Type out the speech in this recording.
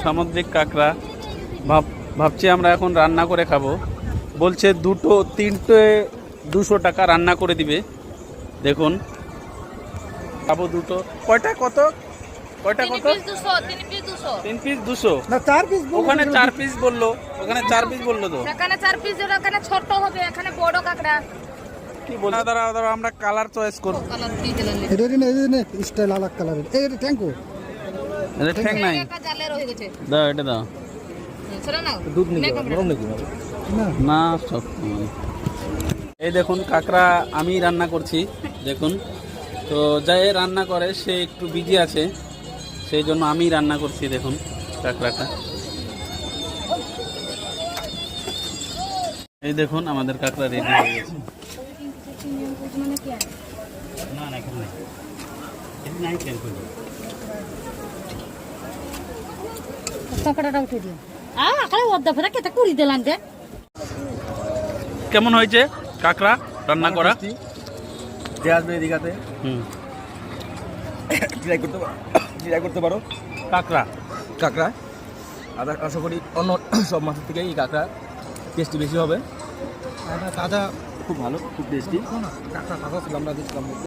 সামুদ্রিক কাঁকড়া। ভাবছি আমরা এখন রান্না করে খাবো। বলছে দুটো 3টে 200 টাকা রান্না করে দিবে। দেখুন খাবো দুটো। কয়টা কত? কয়টা কত? 3 পিস 200 না 4 পিস ওখানে 4 পিস বললো, ওখানে 4 পিস বললো তো। এখানে 4 পিস, এখানে ছোট হবে, এখানে বড় কাঁকড়া। কি বলছো? দাঁড়াও আমরা কালার চয়েস করব। কালার দিয়ে দিলেন। এটা নে স্টাইল আলাদা কালারের। এই এটা ট্যাঙ্কো। এটা ঠ্যাং নাই। একা জালের হয়ে গেছে। দাও এটা দাও। সেটা না দুধ নিয়ে গরম নাকি না না সব এই দেখুন কাঁকড়া আমি রান্না করছি। দেখুন তো যাই রান্না করে সে একটু বিজি আছে, সেই জন্য আমি রান্না করছি। দেখুন কাঁকড়াটা, এই দেখুন আমাদের কাঁকড়া রেডি হয়ে গেছে। কাঁকড়াটা উঠে দিও। আরে ওদা ফেরা কেটে কুড়ি দিলাম দে। কেমন হয়েছে কাঁকড়া রান্না করা? যে আসবে এদিকাতে ট্রাই করতে পারো কাঁকড়া কাঁকড়া। আর আশা করি অন্য সব মাছের থেকে এই কাঁকড়া টেস্টি বেশি হবে। কাঁচা খুব ভালো, খুব টেস্টি কাঁকড়া। কাঁচা ছিল আমরা দিচ্ছিলাম।